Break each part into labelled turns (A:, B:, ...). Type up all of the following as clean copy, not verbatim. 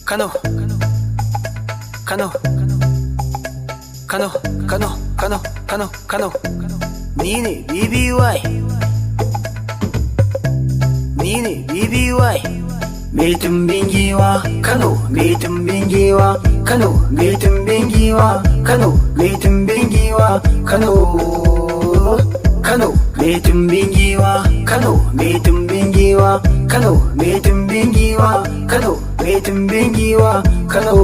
A: Kano, Kano, Kano, Kano, Kano, Kano, Kano. Ni ne BBY, ni ne BBY. Mai tumbin giwa Kano, mai tumbin giwa Kano, mai tumbin giwa Kano, mai tumbin giwa Kano, Kano, mai tumbin giwa Kano, mai tumbin giwa Kano, mai tumbin giwa Kano, mai tumbin giwa Kano,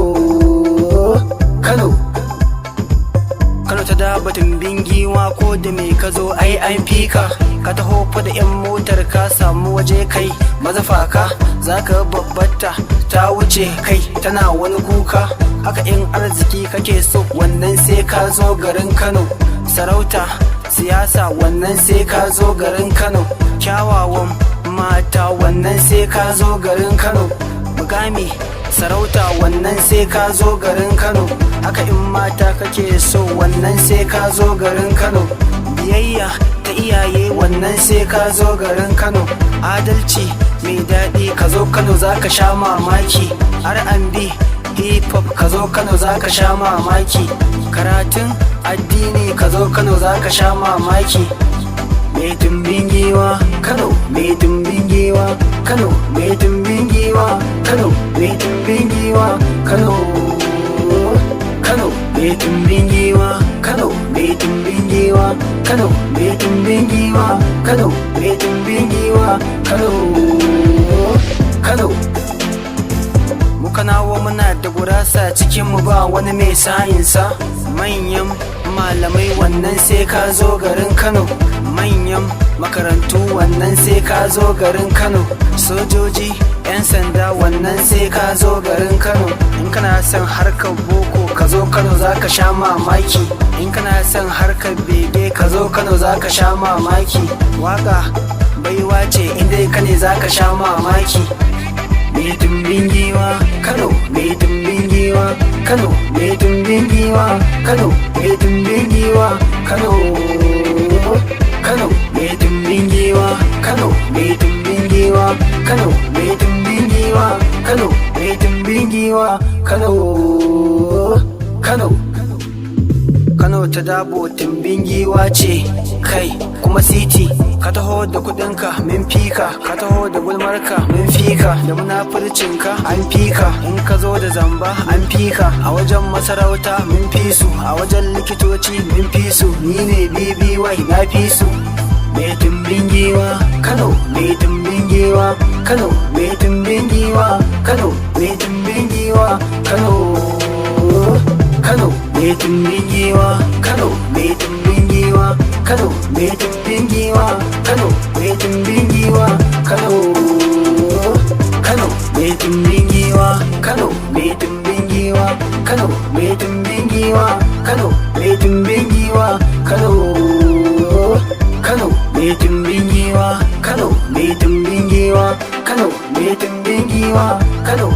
A: Kano. Kano ta da batun bingiwa ko da me ka zo ai an fika ka taho fa da yan motar ka samu waje kai mazafaka zaka babbata ta wuce kai tana wani kuka haka in arziki kake so wannan sai ka zo garin Kano sarauta siyasa wannan sai ka zo garin Kano kyawawan mata wannan sai ka zo garin Kano mukami sarauta wannan sai ka zo garin Kano haka in mata kake so wannan sai ka zo garin Kano biyayya ta iyaye wannan sai ka zo garin Kano adalci mai daɗi ka zo Kano zaka sha mamaki R&B hip hop ka zo Kano zaka sha mamaki karatun addini ka zo Kano zaka sha mamaki mai tumbin giwa Kano, mai tumbin giwa Kano, mai tumbin giwa Kano, mai tumbin giwa Kano, Kano, mai tumbin giwa Kano, mai tumbin giwa Kano, mai tumbin giwa Kano, mai tumbin giwa Kano, Kano. Mu Kanawa muna da gurasa cikin mu ba wani mai sayinsa manyan malamai wannan sai ka zo garin Kano manyan makarantu wannan sai ka zo garin Kano sojoji 'yan sanda wannan sai ka zo garin Kano in kana son harkar boko ka zo Kano zaka sha mamaki in kana son harkar bebe ka zo Kano zaka sha mamaki waka baiwa ce inda ka ne zaka sha mamaki mai tumbin giwa Kano, mai tumbin giwa Kano, mai tumbin giwa Kano, mai tumbin giwa Kano, Kano, mai tumbin giwa Kano, mai tumbin giwa Kano, mai tumbin giwa Kano, mai tumbin giwa Kano, Kano. Kano ta dabo tumbin giwa ce kai kuma city ka taho da kudinka min fika ka taho da gulmarka min fika da munafurcinka an fika in ka zo da zamba an fika a wajen masarauta min fisu a wajen likitoci min fisu ni ne BBY na fisu mai tumbin giwa Kano mai tumbin giwa Kano mai tumbin giwa Kano mai tumbin giwa Kano, Kano, mai tumbin giwa Kano, mai tumbin giwa Kano, mai tumbin giwa Kano, mai tumbin giwa Kano, Kano, mai tumbin giwa Kano, mai tumbin giwa Kano, mai tumbin giwa Kano, mai tumbin giwa Kano, Kano, mai tumbin giwa Kano, mai tumbin giwa Kano, mai tumbin giwa Kano.